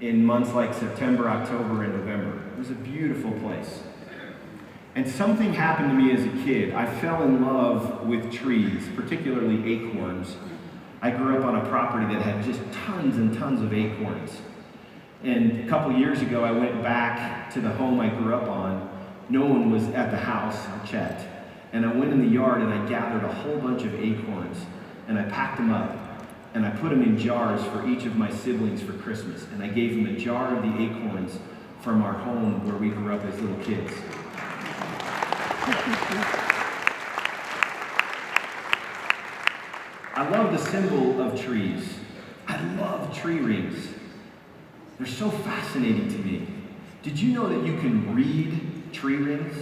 in months like September, October, and November. It was a beautiful place. And something happened to me as a kid. I fell in love with trees, particularly acorns. I grew up on a property that had just tons and tons of acorns. And a couple years ago, I went back to the home I grew up on. No one was at the house, I checked. And I went in the yard and I gathered a whole bunch of acorns. And I packed them up. And I put them in jars for each of my siblings for Christmas. And I gave them a jar of the acorns from our home where we grew up as little kids. I love the symbol of trees. I love tree rings. They're so fascinating to me. Did you know that you can read tree rings?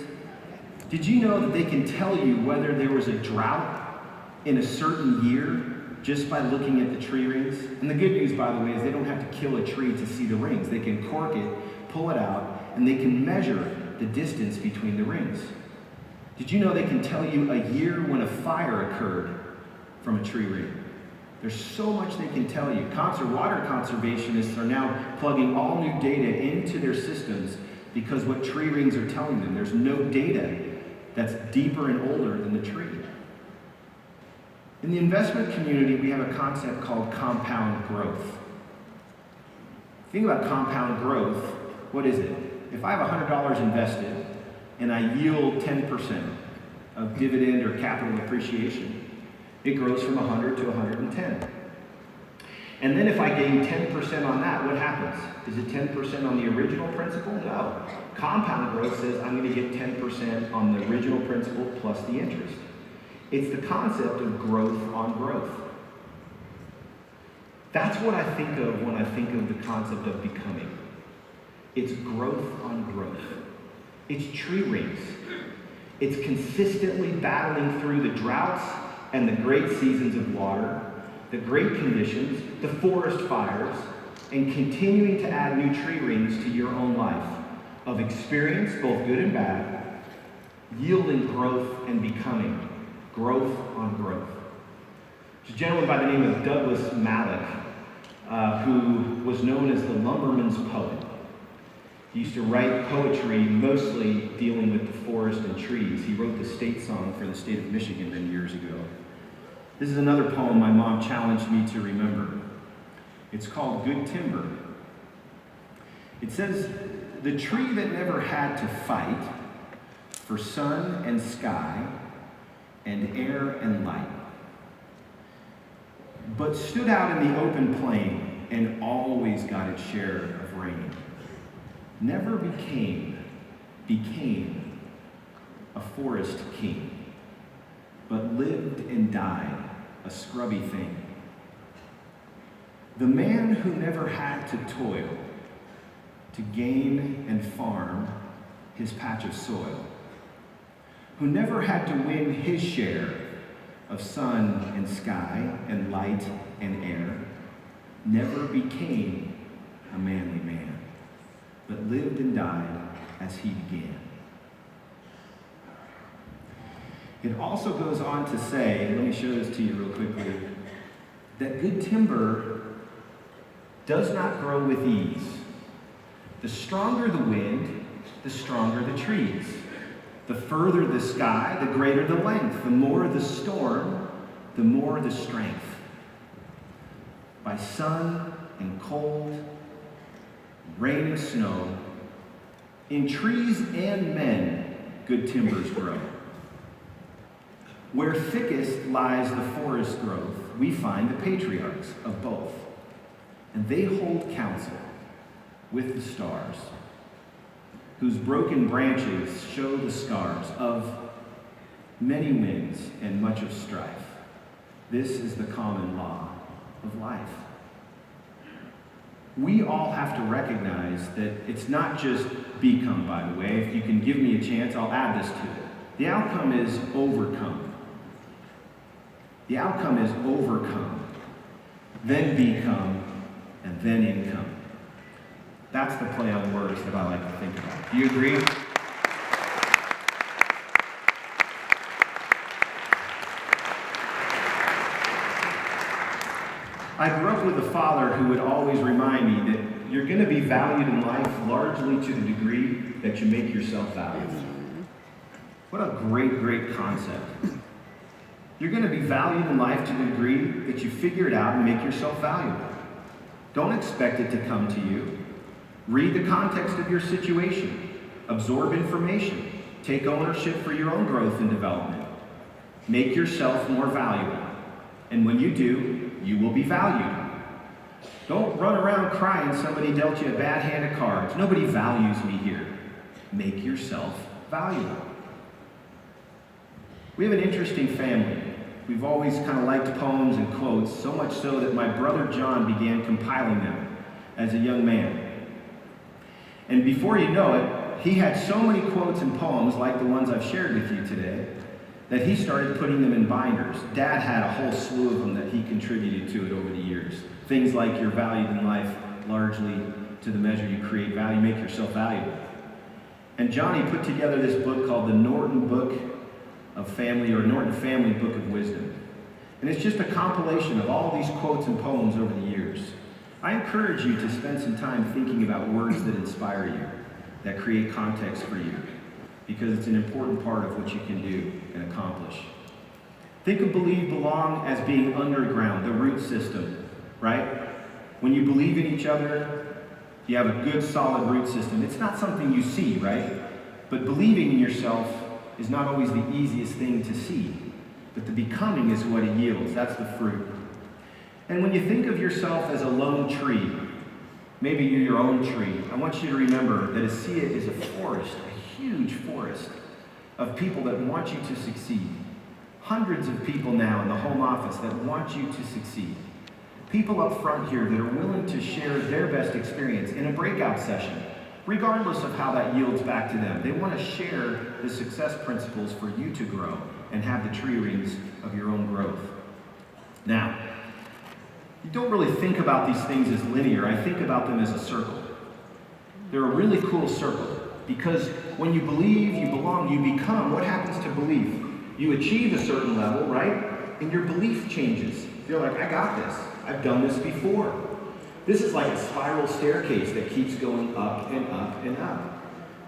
Did you know that they can tell you whether there was a drought in a certain year just by looking at the tree rings? And the good news, by the way, is they don't have to kill a tree to see the rings. They can cork it, pull it out, and they can measure the distance between the rings. Did you know they can tell you a year when a fire occurred from a tree ring? There's so much they can tell you. Water conservationists are now plugging all new data into their systems because what tree rings are telling them. There's no data that's deeper and older than the tree. In the investment community, we have a concept called compound growth. Think about compound growth. What is it? If I have $100 invested and I yield 10% of dividend or capital appreciation, it grows from 100 to 110. And then if I gain 10% on that, what happens? Is it 10% on the original principal? No. Compound growth says I'm going to get 10% on the original principal plus the interest. It's the concept of growth on growth. That's what I think of when I think of the concept of becoming. It's growth on growth. It's tree rings. It's consistently battling through the droughts and the great seasons of water, the great conditions, the forest fires, and continuing to add new tree rings to your own life of experience, both good and bad, yielding growth and becoming, growth on growth. There's a gentleman by the name of Douglas Malloch, who was known as the lumberman's poet. He used to write poetry mostly dealing with the forest and trees. He wrote the state song for the state of Michigan many years ago. This is another poem my mom challenged me to remember. It's called Good Timber. It says, "The tree that never had to fight for sun and sky and air and light, but stood out in the open plain and always got its share of rain, never became a forest king, but lived and died a scrubby thing. The man who never had to toil to gain and farm his patch of soil, who never had to win his share of sun and sky and light and air, never became a manly man, but lived and died as he began." It also goes on to say, let me show this to you real quickly, that good timber does not grow with ease. The stronger the wind, the stronger the trees. The further the sky, the greater the length. The more the storm, the more the strength. By sun and cold, rain and snow, in trees and men, good timbers grow. Where thickest lies the forest growth, we find the patriarchs of both, and they hold counsel with the stars, whose broken branches show the scars of many winds and much of strife. This is the common law of life. We all have to recognize that it's not just become, by the way. If you can give me a chance, I'll add this to it. The outcome is overcome. The outcome is overcome, then become, and then income. That's the play on words that I like to think about. Do you agree? I grew up with a father who would always remind me that you're going to be valued in life largely to the degree that you make yourself valuable. What a great, great concept. You're going to be valued in life to the degree that you figure it out and make yourself valuable. Don't expect it to come to you. Read the context of your situation. Absorb information. Take ownership for your own growth and development. Make yourself more valuable. And when you do, you will be valued. Don't run around crying somebody dealt you a bad hand of cards. Nobody values me here. Make yourself valuable. We have an interesting family. We've always kind of liked poems and quotes, so much so that my brother John began compiling them as a young man. And before you know it, he had so many quotes and poems like the ones I've shared with you today that he started putting them in binders. Dad had a whole slew of them that he contributed to it over the years. Things like you're valued in life largely to the measure you create value, make yourself valuable. And Johnny put together this book called the Norton Book of Family, or Norton Family Book of Wisdom. And it's just a compilation of all these quotes and poems over the years. I encourage you to spend some time thinking about words that inspire you, that create context for you, because it's an important part of what you can do and accomplish. Think of believe, belong as being underground, the root system, right? When you believe in each other, you have a good, solid root system. It's not something you see, right? But believing in yourself is not always the easiest thing to see. But the becoming is what it yields. That's the fruit. And when you think of yourself as a lone tree, maybe you're your own tree, I want you to remember that ASEA is a forest, a huge forest of people that want you to succeed. Hundreds of people now in the home office that want you to succeed. People up front here that are willing to share their best experience in a breakout session, regardless of how that yields back to them. They want to share the success principles for you to grow and have the tree rings of your own growth. Now, you don't really think about these things as linear. I think about them as a circle. They're a really cool circle because when you believe, you belong, you become. What happens to belief? You achieve a certain level, right? And your belief changes. You're like, I got this. I've done this before. This is like a spiral staircase that keeps going up and up and up.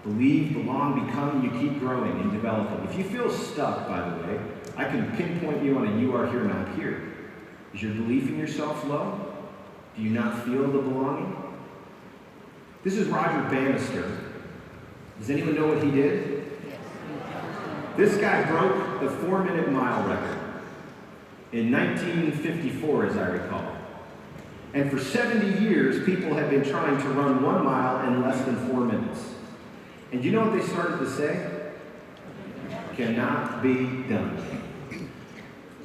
Believe, belong, become, you keep growing and developing. If you feel stuck, by the way, I can pinpoint you on a you are here map here. Is your belief in yourself low? Do you not feel the belonging? This is Roger Bannister. Does anyone know what he did? This guy broke the 4-minute mile record in 1954, as I recall. And for 70 years, people have been trying to run 1 mile in less than 4 minutes. And you know what they started to say? Cannot be done.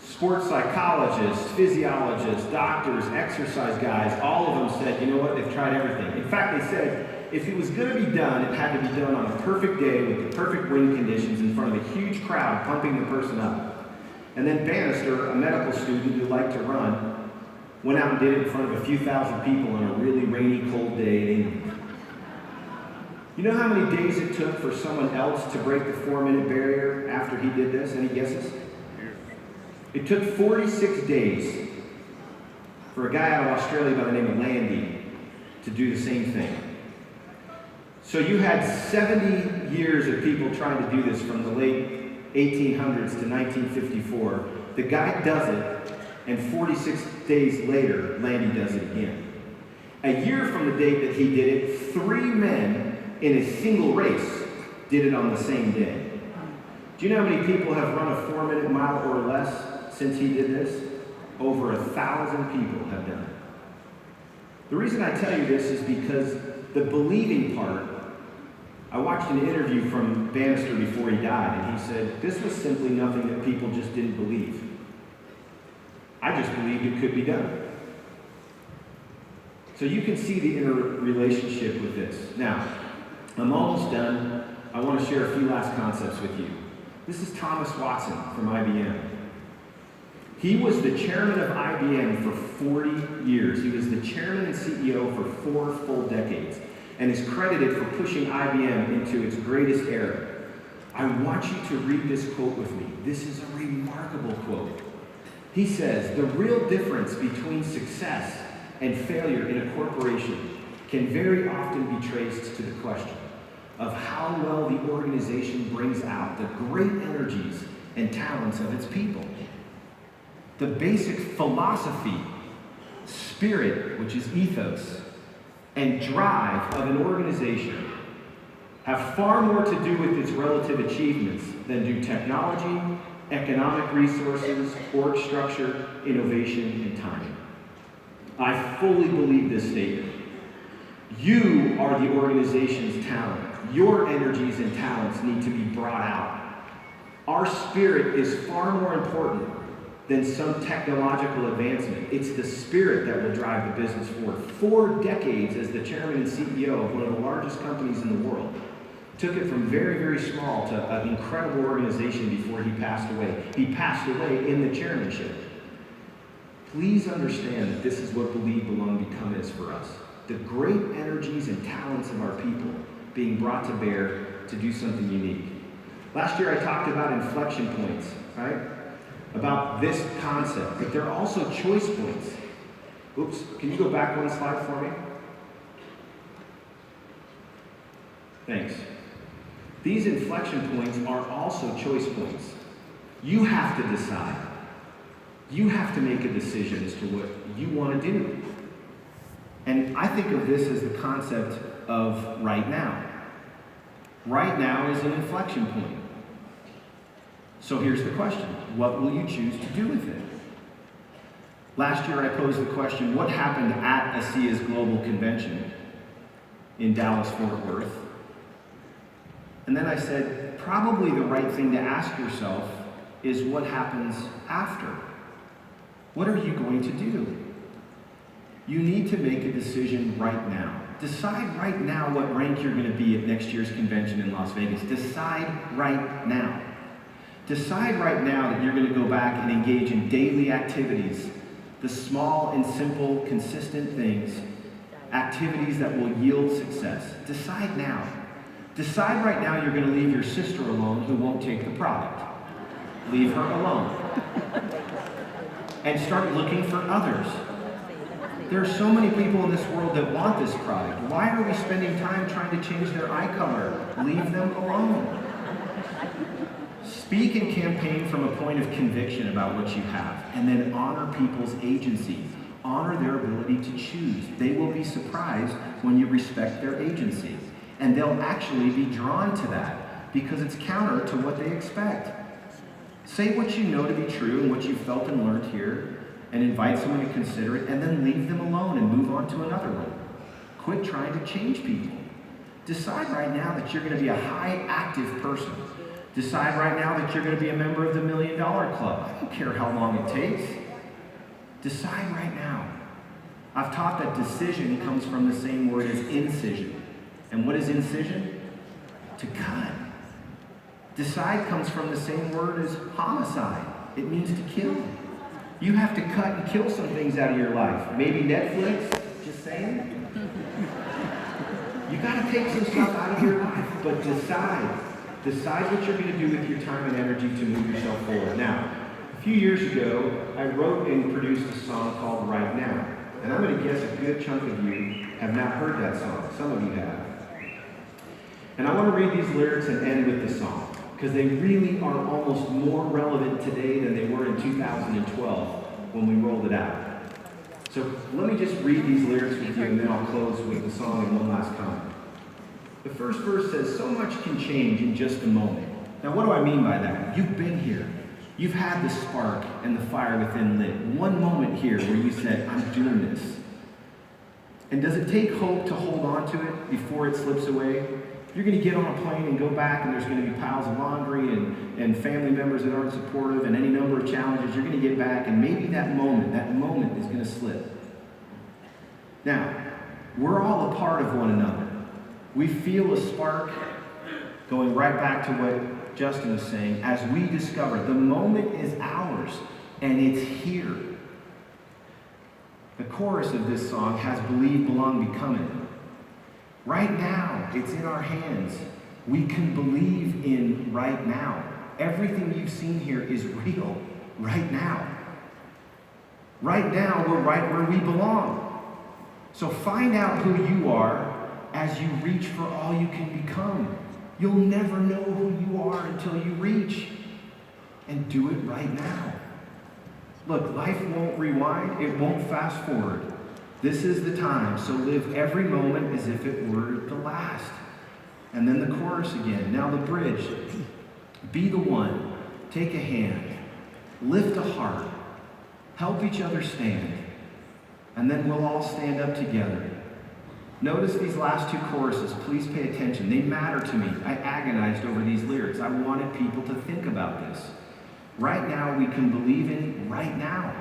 Sports psychologists, physiologists, doctors, exercise guys, all of them said, you know what, they've tried everything. In fact, they said, if it was going to be done, it had to be done on a perfect day with the perfect wind conditions in front of a huge crowd pumping the person up. And then Bannister, a medical student who liked to run, went out and did it in front of a few thousand people on a really rainy, cold day in England. You know how many days it took for someone else to break the 4-minute barrier after he did this? Any guesses? It took 46 days for a guy out of Australia by the name of Landy to do the same thing. So you had 70 years of people trying to do this from the late 1800s to 1954. The guy does it, and 46 days later, Landy does it again. A year from the date that he did it, 3 men in a single race did it on the same day. Do you know how many people have run a 4-minute mile or less since he did this? Over 1,000 people have done it. The reason I tell you this is because the believing part, I watched an interview from Bannister before he died, and he said, this was simply nothing that people just didn't believe. I just believed it could be done. So you can see the interrelationship with this. Now, I'm almost done. I want to share a few last concepts with you. This is Thomas Watson from IBM. He was the chairman of IBM for 40 years. He was the chairman and CEO for 4 full decades, and is credited for pushing IBM into its greatest era. I want you to read this quote with me. This is a remarkable quote. He says, the real difference between success and failure in a corporation can very often be traced to the question of how well the organization brings out the great energies and talents of its people. The basic philosophy, spirit, which is ethos, and drive of an organization have far more to do with its relative achievements than do technology, economic resources, org structure, innovation, and timing. I fully believe this statement. You are the organization's talent. Your energies and talents need to be brought out. Our spirit is far more important than some technological advancement. It's the spirit that will drive the business forward. 4 decades as the chairman and CEO of one of the largest companies in the world. Took it from very, very small to an incredible organization before he passed away. He passed away in the chairmanship. Please understand that this is what Believe, Belong, Become is for us. The great energies and talents of our people being brought to bear to do something unique. Last year I talked about inflection points, right? About this concept, but there are also choice points. Oops, can you go back 1 slide for me? Thanks. These inflection points are also choice points. You have to decide. You have to make a decision as to what you want to do. And I think of this as the concept of right now. Right now is an inflection point. So here's the question. What will you choose to do with it? Last year I posed the question, what happened at ASEA's global convention in Dallas-Fort Worth? And then I said, probably the right thing to ask yourself is what happens after? What are you going to do? You need to make a decision right now. Decide right now what rank you're going to be at next year's convention in Las Vegas. Decide right now. Decide right now that you're going to go back and engage in daily activities, the small and simple, consistent things, activities that will yield success. Decide now. Decide right now you're going to leave your sister alone who won't take the product. Leave her alone. And start looking for others. There are so many people in this world that want this product. Why are we spending time trying to change their eye color? Leave them alone. Speak and campaign from a point of conviction about what you have, and then honor people's agency. Honor their ability to choose. They will be surprised when you respect their agency. And they'll actually be drawn to that because it's counter to what they expect. Say what you know to be true and what you've felt and learned here, and invite someone to consider it, and then leave them alone and move on to another one. Quit trying to change people. Decide right now that you're going to be a high active person. Decide right now that you're going to be a member of the $1 Million Club. I don't care how long it takes. Decide right now. I've taught that decision comes from the same word as incision. And what is incision? To cut. Decide comes from the same word as homicide. It means to kill. You have to cut and kill some things out of your life. Maybe Netflix, just saying. You got to take some stuff out of your life, but decide. Decide what you're going to do with your time and energy to move yourself forward. Now, a few years ago, I wrote and produced a song called Right Now. And I'm going to guess a good chunk of you have not heard that song. Some of you have. And I want to read these lyrics and end with the song, because they really are almost more relevant today than they were in 2012 when we rolled it out. So let me just read these lyrics with you, and then I'll close with the song and one last comment. The first verse says, so much can change in just a moment. Now what do I mean by that? You've been here. You've had the spark and the fire within lit. One moment here where you said, I'm doing this. And does it take hope to hold on to it before it slips away? You're going to get on a plane and go back, and there's going to be piles of laundry and family members that aren't supportive and any number of challenges. You're going to get back, and maybe that moment is going to slip. Now, we're all a part of one another. We feel a spark going right back to what Justin was saying as we discover the moment is ours, and it's here. The chorus of this song has Believe, Belong, Become it. Right now, it's in our hands. We can believe in right now. Everything you've seen here is real right now. Right now, we're right where we belong. So find out who you are as you reach for all you can become. You'll never know who you are until you reach. And do it right now. Look, life won't rewind. It won't fast forward. This is the time, so live every moment as if it were the last. And then the chorus again. Now the bridge. Be the one. Take a hand. Lift a heart. Help each other stand. And then we'll all stand up together. Notice these last two choruses. Please pay attention. They matter to me. I agonized over these lyrics. I wanted people to think about this. Right now, we can believe in right now.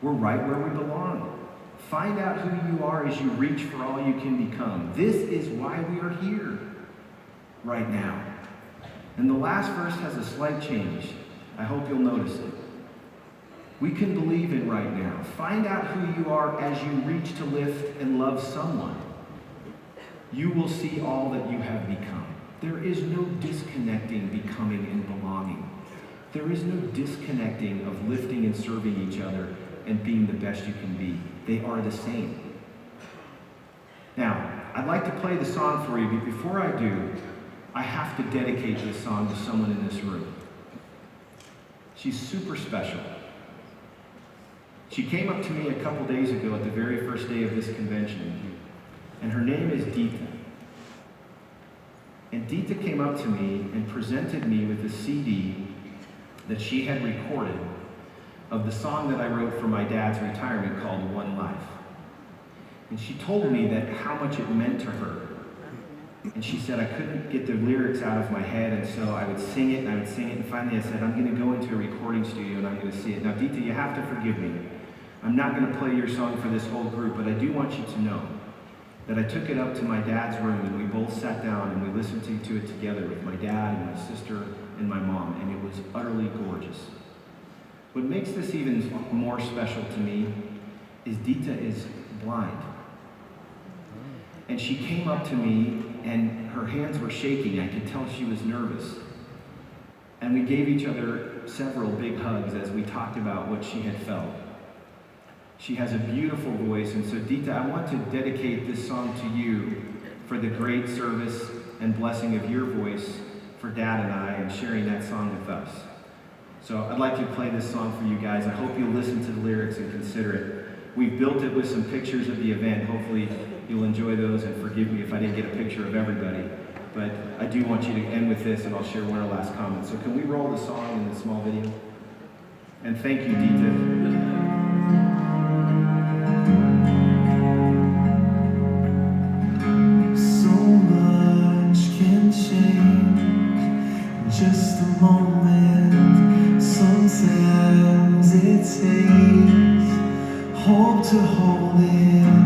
We're right where we belong. Find out who you are as you reach for all you can become. This is why we are here right now. And the last verse has a slight change. I hope you'll notice it. We can believe in right now. Find out who you are as you reach to lift and love someone. You will see all that you have become. There is no disconnecting becoming and belonging. There is no disconnecting of lifting and serving each other and being the best you can be. They are the same. Now, I'd like to play the song for you, but before I do, I have to dedicate this song to someone in this room. She's super special. She came up to me a couple days ago at the very first day of this convention, and her name is Dita. And Dita came up to me and presented me with a CD that she had recorded of the song that I wrote for my dad's retirement called One Life. And she told me that how much it meant to her. And she said I couldn't get the lyrics out of my head, and so I would sing it, and I would sing it, and finally I said, I'm going to go into a recording studio and I'm going to see it. Now, Dita, you have to forgive me. I'm not going to play your song for this whole group, but I do want you to know that I took it up to my dad's room, and we both sat down and we listened to it together with my dad and my sister and my mom, and it was utterly gorgeous. What makes this even more special to me is Dita is blind. And she came up to me, and her hands were shaking. I could tell she was nervous. And we gave each other several big hugs as we talked about what she had felt. She has a beautiful voice, and so Dita, I want to dedicate this song to you for the great service and blessing of your voice for Dad and I and sharing that song with us. So I'd like to play this song for you guys. I hope you'll listen to the lyrics and consider it. We've built it with some pictures of the event. Hopefully you'll enjoy those, and forgive me if I didn't get a picture of everybody. But I do want you to end with this, and I'll share one last comment. So can we roll the song in the small video? And thank you, Dita. Just a moment, sometimes it takes hope to hold it.